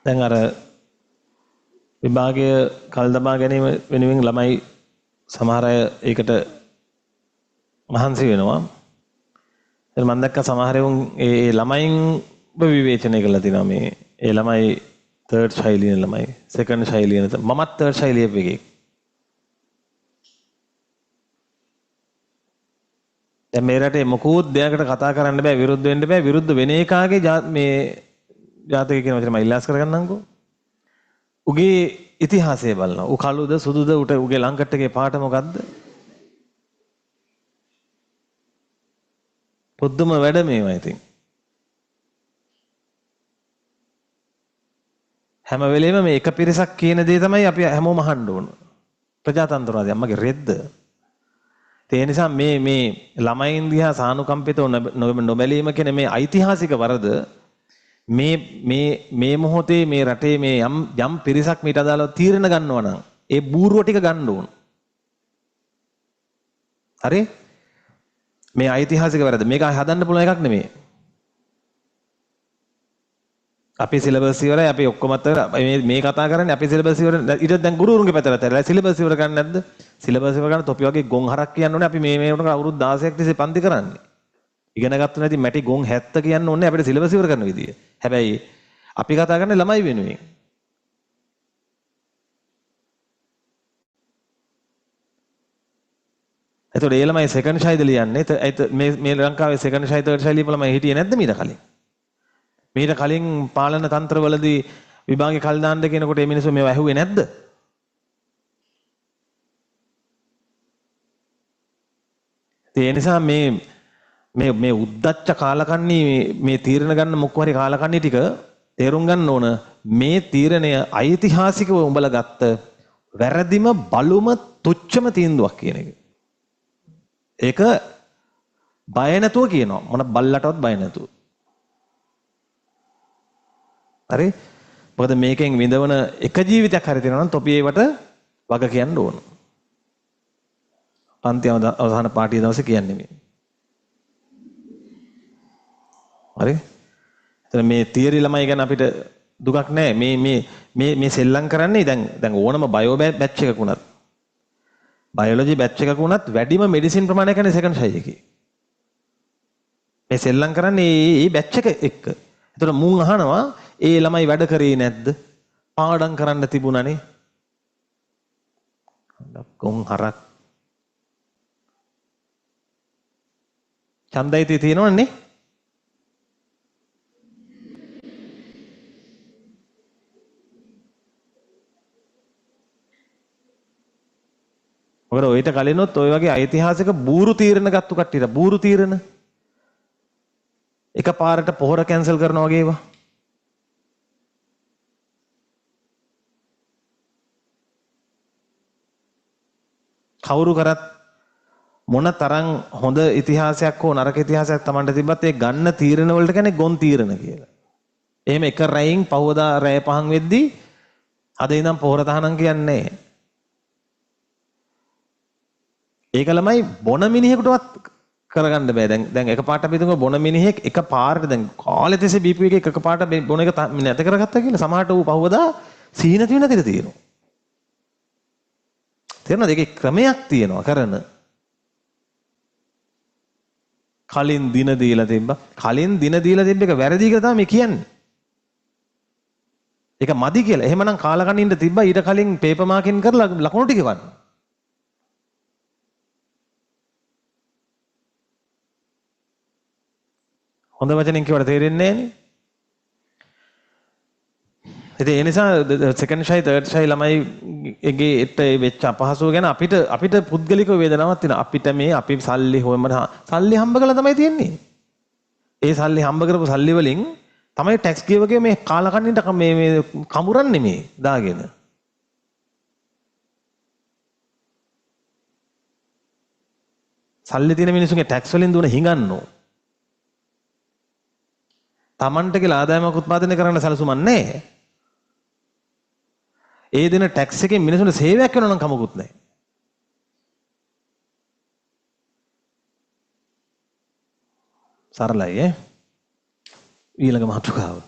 දැන් අර විභාගයේ කල් දමා ගැනීම වෙනුවෙන් ළමයි සමහර අය ඒකට මහන්සි වෙනවා. ඒ මම දැක්ක සමහර උන් ඒ ළමයින්ව විවේචනය කරලා තිනවා මේ ඒ ළමයි third ශෛලිය ළමයි second ශෛලිය නැත මමත් third ශෛලිය එකේ. දැන් මේ රටේ මොකුත් දෙයකට කතා කරන්න බෑ විරුද්ධ වෙන්න බෑ විරුද්ධ වෙන එකාගේ මේ ජාතකය කියන වචනේ මම ඉල්ලාස් කරගන්නම්කෝ. උගේ ඉතිහාසය බලනවා. ඌ කළුද සුදුද උගේ ලංකට් එකේ පාට මොකද්ද? පොද්දම වැඩ මේවා ඉතින්. හැම වෙලේම මේ එක පිරිසක් කියන දේ තමයි අපි හැමෝම අහන්න ඕන. ප්‍රජාතන්ත්‍රවාදී අම්මගේ රෙද්ද. ඒ නිසා මේ ළමයින් දිහා සානුකම්පිතව නොබැලීම කියන මේ ඓතිහාසික වරද මේ මොහොතේ මේ රටේ මේ යම් පිරිසක් මීට අදාළව තීරණ ගන්නවා නම් ඒ බූරුව ටික ගන්න ඕන. හරි? මේ ඓතිහාසික වැරද්ද මේක හදන්න පුළුවන් එකක් නෙමෙයි. අපි සිලබස් ඉවරයි අපි ඔක්කොමත් මේ කතා කරන්නේ අපි සිලබස් ඉවර ඊට දැන් ගුරුවරුන්ගේ පැත්තට ඇරලා සිලබස් ඉවර කරන්නේ නැද්ද? සිලබස් ඉවර කරන තොපි වගේ ගොන් හරක් කියන්න ඕනේ අපි මේ උනක අවුරුදු 16ක් තිස්සේ පන්ති කරන්නේ. ඉගෙන ගත්ත නැති මැටි ගොන් 70 කියන්න ඕනේ අපිට සිලබස් ඉවර කරන විදිය. හැබැයි අපි කතා කරන්නේ ළමයි වෙනුවෙන්. එතකොට ඒ ළමයි සෙකන්ඩ් ශෛලිය ලියන්නේ මේ ලංකාවේ සෙකන්ඩ් ශෛලිය තර්ඩ් ශෛලිය ළමයි හිටියේ නැද්ද මීට කලින්? මීට කලින් පාලන තන්ත්‍රවලදී විභාගේ කල් දාන්න කියනකොට මේ මිනිස්සු මේව ඇහුවේ නැද්ද? ඒ නිසා මේ උද්දච්ච කාලකන්ණී මේ තීරණ ගන්න මොකක් හරි කාලකන්ණී ටික තේරුම් ගන්න ඕන මේ තීරණය ඓතිහාසිකව උඹලා ගත්ත වැරදිම බලුම තුච්චම තීන්දුවක් කියන එක. ඒක බය නැතුව කියනවා මොන බල්ලටවත් බය නැතුව. හරි? මොකද මේකෙන් විඳවන එක ජීවිතයක් හරි තියෙනවා නම් තොපි ඒවට වග කියන්න ඕන. පන්ති අවසාන පාටිය දවසේ කියන්නේ මේ. හරි? එතන මේ තියරි ළමයි ගැන අපිට දුකක් නැහැ. මේ සෙල්ලම් කරන්නේ දැන් ඕනම බයෝ බැච් එකක උනත් බයොලොජි බැච් එකක උනත් වැඩිම මෙඩිසින් ප්‍රමාණය කියන්නේ සෙකන්ඩ් ශෛලිය එකේ. මේ සෙල්ලම් කරන්නේ මේ බැච් එක එක්ක. එතකොට මුන් අහනවා ඒ ළමයි වැඩ කරේ නැද්ද? පාඩම් කරන්න තිබුණානේ. කොන් හරක්. ඡන්දයිති තියෙනවනේ. මොකද ඔයිට කලිනොත් ඔය වගේ ඓතිහාසික බූරු තීරණ ගත්තු කට්ටියට බූරු තීරණ එක පාරට පොහොර කැන්සල් කරනවා වගේ ඒවා. කවුරු කරත් මොන තරම් හොඳ ඉතිහාසයක් හෝ නරක ඉතිහාසයක් Tamanට තිබ්බත් ඒ ගන්න තීරණ වලට කියන්නේ ගොන් තීරණ කියලා. එහෙම එක රැයින් පහවදා රැය 5 වෙද්දී අද ඉඳන් පොහොර තහනම් කියන්නේ නැහැ. ඒක ළමයි බොන මිනිහෙකුටවත් කරගන්න බෑ. දැන් එකපාරට අපි හිතමු බොන මිනිහෙක් එකපාරට දැන් කාලේ තිස්සේ බීපු එකපාරට බොන එක නැත කරගත්තා කියලා සමහරට ඌ පහවදා සීන තියෙන දෙයක් තියෙනවා. තේරෙනවද? ඒකේ ක්‍රමයක් තියෙනවා කරන. කලින් දින දීලා තිබ්බා. කලින් දින දීලා තිබ්බ එක වැරදි කියලා තමයි මේ කියන්නේ. ඒක මදි කියලා. එහෙමනම් කාලකන්නින්ද තිබ්බා ඊට කලින් පේපර් මාකින් කරලා ලකුණු ටික වන්න. හොඳ වචනෙන් කියවට තේරෙන්නේ නැහනේ. ඉතින් ඒ නිසා සෙකන්ඩ් ශෛලිය තර්ඩ් ශෛලිය ළමයිගේ එක්ක වෙච්ච අපහසුව ගැන අපිට පුද්ගලික වේදනාවක් තියෙනවා. අපිට මේ අපි සල්ලි සල්ලි හම්බ කරලා තමයි තියෙන්නේ. ඒ සල්ලි හම්බ කරපු සල්ලි වලින් තමයි ටැක්ස් ගෙවගේ මේ කාලකන්නින්ට මේ කමුරන්නේ මේ දාගෙන. සල්ලි තියෙන මිනිස්සුන්ගේ ටැක්ස් වලින් දුන හිඟන්නෝ. Tamanට කියලා ආදායමක් උත්පාදනය කරන්න සැලසුමක් නැහැ. ඒ දෙන ටැක්ස් එකෙන් මිනිසුන්ට සේවයක් වෙනවා නම් කමකුත් නැහැ. සරලයි ඈ. ඊළඟ මාතෘකාව.